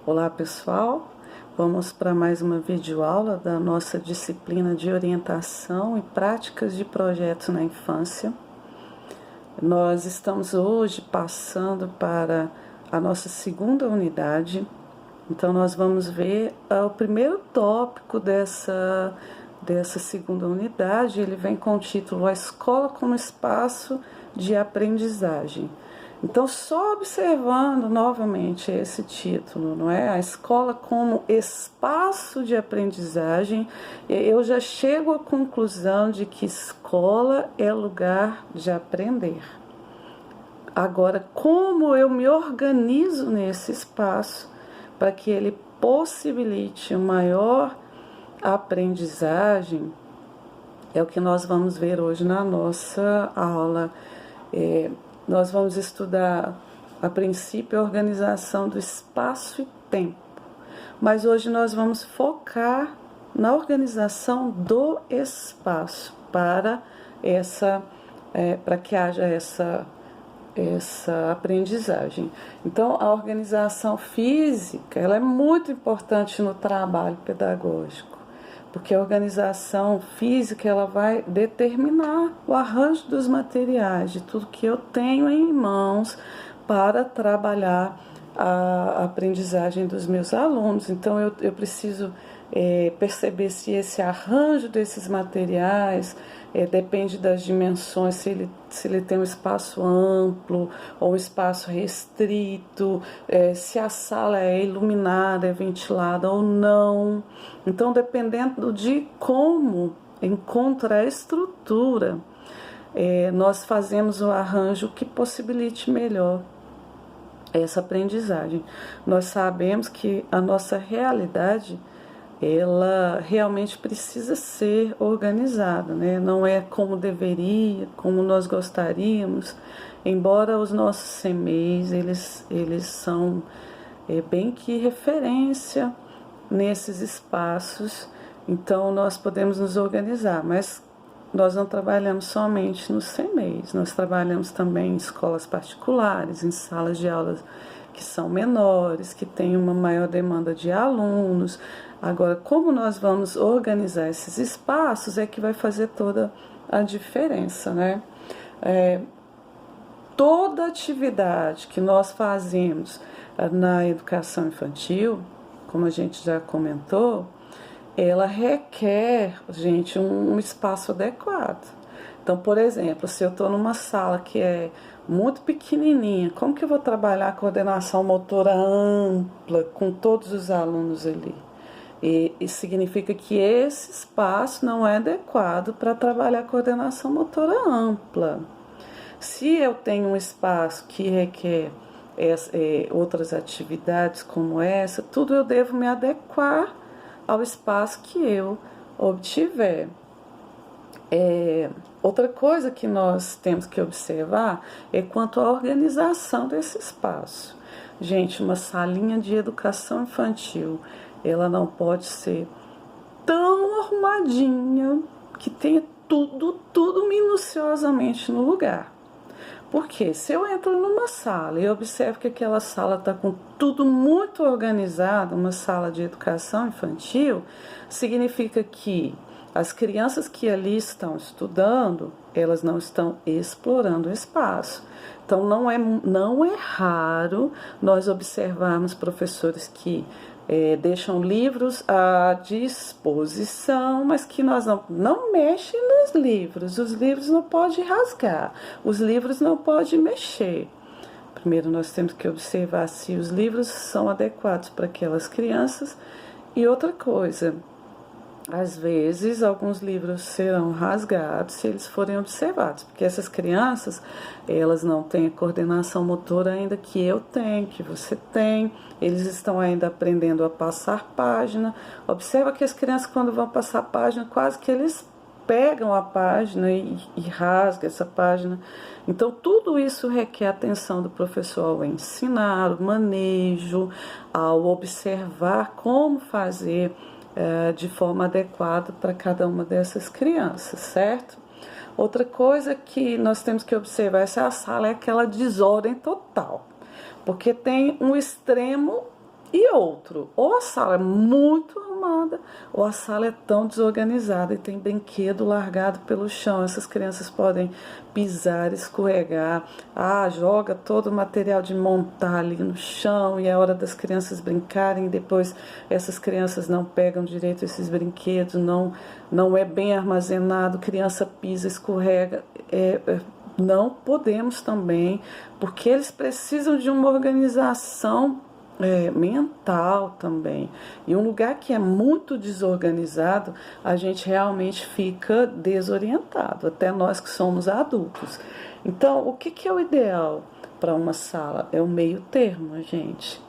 Olá pessoal, vamos para mais uma videoaula da nossa disciplina de orientação e práticas de projetos na infância. Nós estamos hoje passando para a nossa segunda unidade, então nós vamos ver o primeiro tópico dessa segunda unidade. Ele vem com o título A Escola como Espaço de Aprendizagem. Então, só observando novamente esse título, não é? A escola como espaço de aprendizagem, eu já chego à conclusão de que escola é lugar de aprender. Agora, como eu me organizo nesse espaço para que ele possibilite uma maior aprendizagem, é o que nós vamos ver hoje na nossa aula. Nós vamos estudar, a princípio, a organização do espaço e tempo, mas hoje nós vamos focar na organização do espaço para que haja essa aprendizagem. Então, a organização física, ela é muito importante no trabalho pedagógico, porque a organização física ela vai determinar o arranjo dos materiais, de tudo que eu tenho em mãos para trabalhar a aprendizagem dos meus alunos. Então eu preciso perceber se esse arranjo desses materiais depende das dimensões, se ele tem um espaço amplo ou um espaço restrito, se a sala é iluminada, é ventilada ou não. Então, dependendo de como encontra a estrutura, nós fazemos o arranjo que possibilite melhor essa aprendizagem. Nós sabemos que a nossa realidade ela realmente precisa ser organizada, né? Não é como deveria, como nós gostaríamos, embora os nossos CMEs, eles são bem que referência nesses espaços, então nós podemos nos organizar, mas nós não trabalhamos somente nos CMEs, nós trabalhamos também em escolas particulares, em salas de aulas que são menores, que têm uma maior demanda de alunos. Agora, como nós vamos organizar esses espaços é que vai fazer toda a diferença, né? Toda atividade que nós fazemos na educação infantil, como a gente já comentou, ela requer, gente, um espaço adequado. Então, por exemplo, se eu estou numa sala que é muito pequenininha, como que eu vou trabalhar a coordenação motora ampla com todos os alunos ali? E significa que esse espaço não é adequado para trabalhar a coordenação motora ampla. Se eu tenho um espaço que requer outras atividades como essa, tudo eu devo me adequar ao espaço que eu obtiver. Outra coisa que nós temos que observar é quanto à organização desse espaço. Gente, uma salinha de educação infantil, ela não pode ser tão arrumadinha que tenha tudo minuciosamente no lugar. Porque se eu entro numa sala e observo que aquela sala está com tudo muito organizado, uma sala de educação infantil, significa que as crianças que ali estão estudando, elas não estão explorando o espaço. Então, não é raro nós observarmos professores que deixam livros à disposição, mas que nós não mexem nos livros. Os livros não podem rasgar, os livros não podem mexer. Primeiro, nós temos que observar se os livros são adequados para aquelas crianças. E outra coisa, às vezes, alguns livros serão rasgados se eles forem observados, porque essas crianças, elas não têm a coordenação motora ainda que eu tenho, que você tem, eles estão ainda aprendendo a passar página. Observa que as crianças, quando vão passar página, quase que eles pegam a página e rasgam essa página. Então, tudo isso requer atenção do professor ao ensinar, o manejo, ao observar como fazer de forma adequada para cada uma dessas crianças, certo? Outra coisa que nós temos que observar, essa sala é aquela desordem total, porque tem um extremo E outro, ou a sala é muito arrumada, ou a sala é tão desorganizada e tem brinquedo largado pelo chão. Essas crianças podem pisar, escorregar, joga todo o material de montar ali no chão e é hora das crianças brincarem. Depois essas crianças não pegam direito esses brinquedos, não é bem armazenado, criança pisa, escorrega. Não podemos também, porque eles precisam de uma organização mental também. E um lugar que é muito desorganizado, a gente realmente fica desorientado, até nós que somos adultos. Então, o que é o ideal para uma sala? É o meio termo, gente.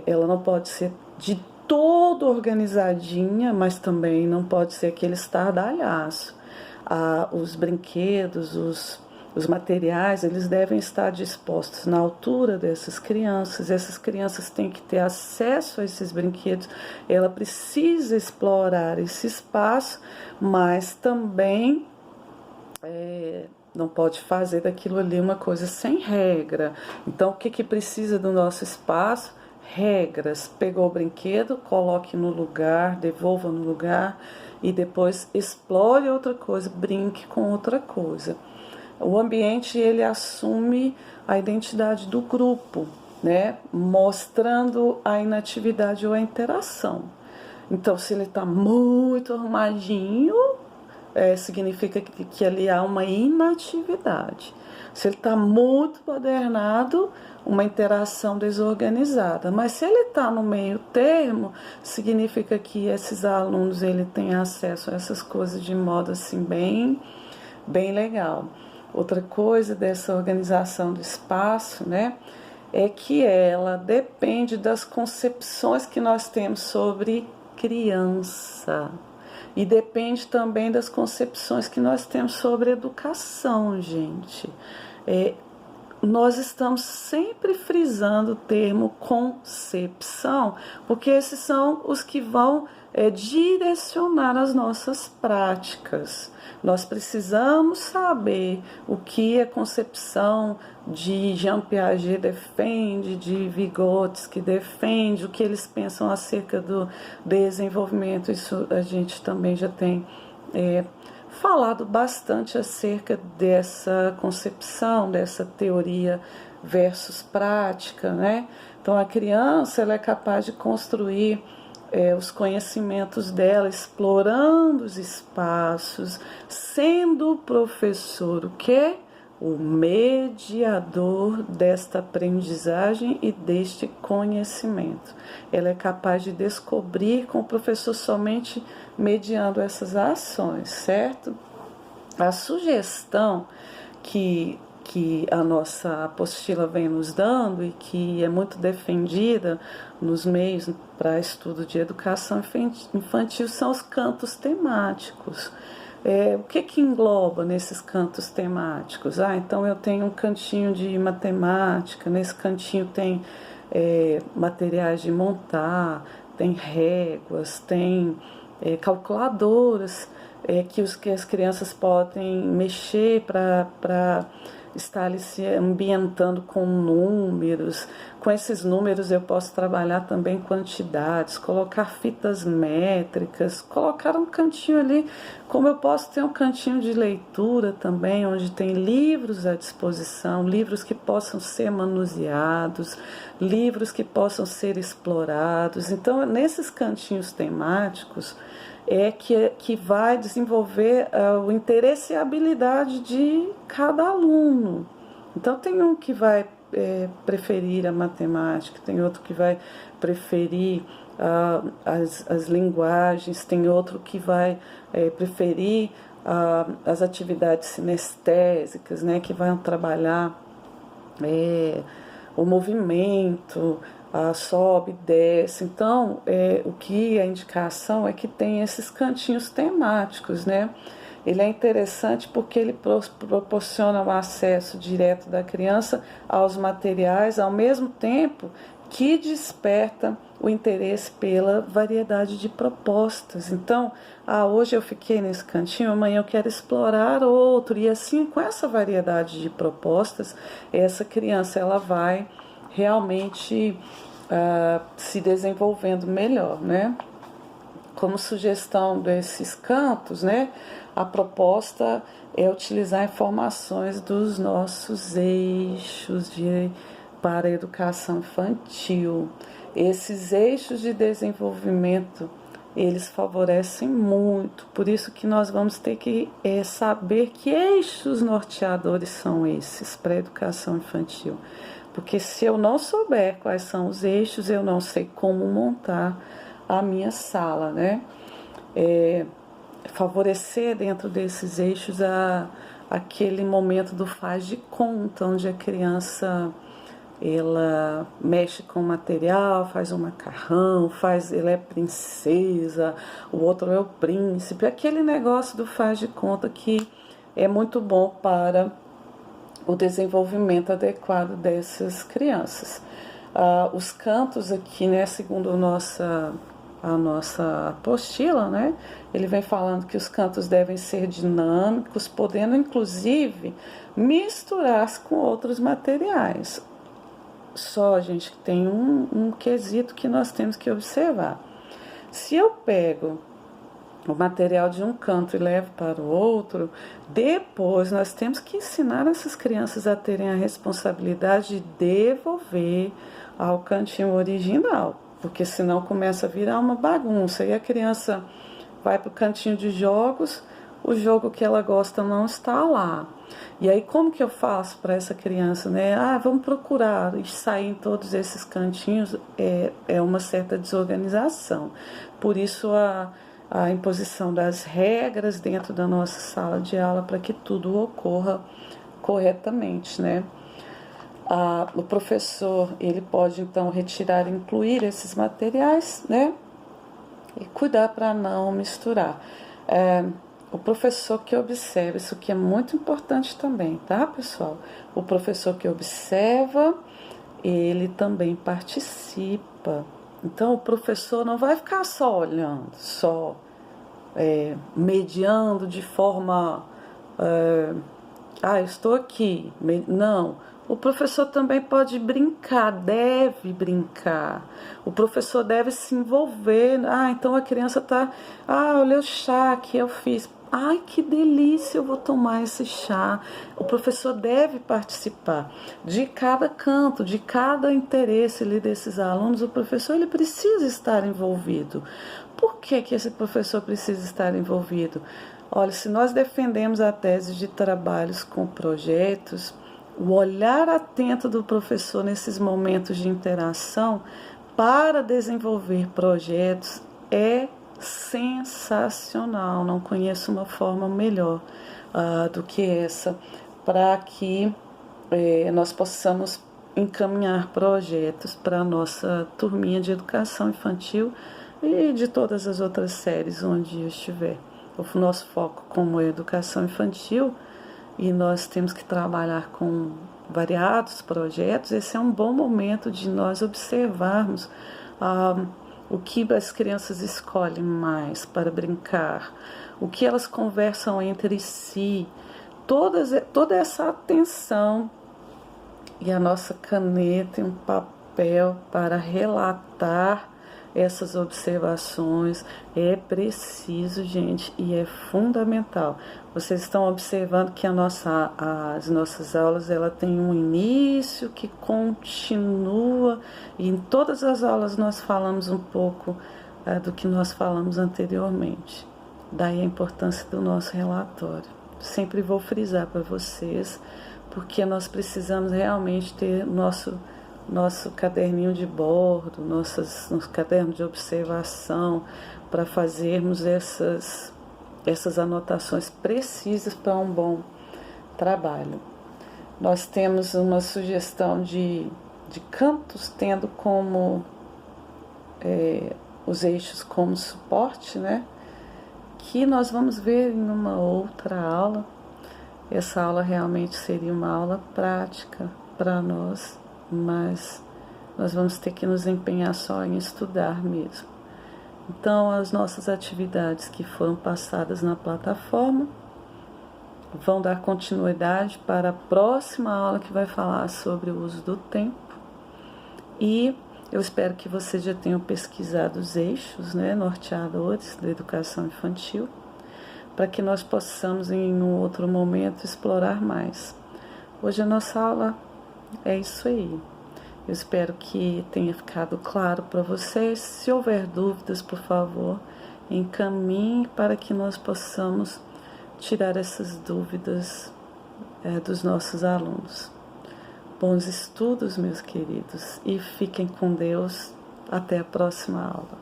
Ela não pode ser de todo organizadinha, mas também não pode ser aquele estardalhaço. Os brinquedos, os materiais, eles devem estar dispostos na altura dessas crianças. Essas crianças têm que ter acesso a esses brinquedos. Ela precisa explorar esse espaço, mas também não pode fazer daquilo ali uma coisa sem regra. Então, o que precisa do nosso espaço? Regras. Pegou o brinquedo, coloque no lugar, devolva no lugar e depois explore outra coisa, brinque com outra coisa. O ambiente, ele assume a identidade do grupo, né? Mostrando a inatividade ou a interação. Então, se ele está muito arrumadinho, significa que ali há uma inatividade. Se ele está muito modernado, uma interação desorganizada. Mas se ele está no meio termo, significa que esses alunos ele têm acesso a essas coisas de modo assim bem legal. Outra coisa dessa organização do espaço, né, é que ela depende das concepções que nós temos sobre criança. E depende também das concepções que nós temos sobre educação, gente. Nós estamos sempre frisando o termo concepção, porque esses são os que vão direcionar as nossas práticas. Nós precisamos saber o que a concepção de Jean Piaget defende, de Vygotsky defende, o que eles pensam acerca do desenvolvimento. Isso a gente também já tem falado bastante acerca dessa concepção, dessa teoria versus prática, né? Então, a criança ela é capaz de construir os conhecimentos dela, explorando os espaços, sendo o professor o quê? O mediador desta aprendizagem e deste conhecimento. Ela é capaz de descobrir com o professor somente mediando essas ações, certo? A sugestão que a nossa apostila vem nos dando e que é muito defendida nos meios para estudo de educação infantil são os cantos temáticos. O que engloba nesses cantos temáticos? Então eu tenho um cantinho de matemática, nesse cantinho tem materiais de montar, tem réguas, tem calculadoras que as crianças podem mexer para estar ali se ambientando com números. Com esses números eu posso trabalhar também quantidades, colocar fitas métricas, colocar um cantinho ali, como eu posso ter um cantinho de leitura também, onde tem livros à disposição, livros que possam ser manuseados, livros que possam ser explorados. Então, nesses cantinhos temáticos, que vai desenvolver o interesse e a habilidade de cada aluno. Então, tem um que vai preferir a matemática, tem outro que vai preferir as linguagens, tem outro que vai preferir as atividades sinestésicas, né, que vão trabalhar o movimento, sobe, desce. Então, o que a indicação é que tem esses cantinhos temáticos, né? Ele é interessante porque ele proporciona o acesso direto da criança aos materiais, ao mesmo tempo que desperta o interesse pela variedade de propostas. Então, hoje eu fiquei nesse cantinho, amanhã eu quero explorar outro. E assim, com essa variedade de propostas, essa criança ela vai realmente se desenvolvendo melhor, né? Como sugestão desses cantos, né? A proposta é utilizar informações dos nossos eixos para a educação infantil. Esses eixos de desenvolvimento, eles favorecem muito, por isso que nós vamos ter que saber que eixos norteadores são esses para a educação infantil. Porque se eu não souber quais são os eixos, eu não sei como montar a minha sala, né? Favorecer dentro desses eixos aquele momento do faz de conta, onde a criança ela mexe com o material, faz um macarrão, ela é princesa, o outro é o príncipe, aquele negócio do faz de conta que é muito bom para o desenvolvimento adequado dessas crianças. Os cantos aqui, né, segundo a nossa apostila, né, ele vem falando que os cantos devem ser dinâmicos, podendo inclusive misturar-se com outros materiais. Só, gente, que tem um quesito que nós temos que observar. Se eu pego o material de um canto e levo para o outro, depois nós temos que ensinar essas crianças a terem a responsabilidade de devolver ao cantinho original, porque senão começa a virar uma bagunça e a criança vai para o cantinho de jogos, o jogo que ela gosta não está lá. E aí como que eu faço para essa criança, né? Vamos procurar e sair em todos esses cantinhos, é uma certa desorganização. Por isso a imposição das regras dentro da nossa sala de aula para que tudo ocorra corretamente, né? O professor, ele pode então retirar e incluir esses materiais, né? E cuidar para não misturar. O professor que observa, isso que é muito importante também, tá, pessoal? O professor que observa, ele também participa. Então, o professor não vai ficar só olhando, só mediando de forma... estou aqui. Não, o professor também pode brincar, deve brincar. O professor deve se envolver. Então a criança está... olha o chá que eu fiz. Ai, que delícia, eu vou tomar esse chá. O professor deve participar de cada canto, de cada interesse ali desses alunos. O professor, ele precisa estar envolvido. Por que esse professor precisa estar envolvido? Olha, se nós defendemos a tese de trabalhos com projetos, o olhar atento do professor nesses momentos de interação para desenvolver projetos é sensacional. Não conheço uma forma melhor do que essa para que nós possamos encaminhar projetos para a nossa turminha de educação infantil e de todas as outras séries onde eu estiver. O nosso foco como é educação infantil e nós temos que trabalhar com variados projetos. Esse é um bom momento de nós observarmos o que as crianças escolhem mais para brincar, o que elas conversam entre si, toda essa atenção e a nossa caneta e um papel para relatar essas observações é preciso, gente, e é fundamental. Vocês estão observando que as nossas aulas, ela tem um início que continua, e em todas as aulas nós falamos um pouco do que nós falamos anteriormente. Daí a importância do nosso relatório. Sempre vou frisar para vocês, porque nós precisamos realmente ter nosso caderninho de bordo, nosso caderno de observação, para fazermos essas anotações precisas para um bom trabalho. Nós temos uma sugestão de cantos, tendo como os eixos como suporte, né? Que nós vamos ver em uma outra aula. Essa aula realmente seria uma aula prática para nós, mas nós vamos ter que nos empenhar só em estudar mesmo. Então, as nossas atividades que foram passadas na plataforma vão dar continuidade para a próxima aula, que vai falar sobre o uso do tempo. E Eu espero que vocês já tenham pesquisado os eixos, né, norteadores da educação infantil, para que nós possamos, em um outro momento, explorar mais. Hoje a nossa aula é isso aí. Eu espero que tenha ficado claro para vocês. Se houver dúvidas, por favor, encaminhe para que nós possamos tirar essas dúvidas dos nossos alunos. Bons estudos, meus queridos, e fiquem com Deus. Até a próxima aula.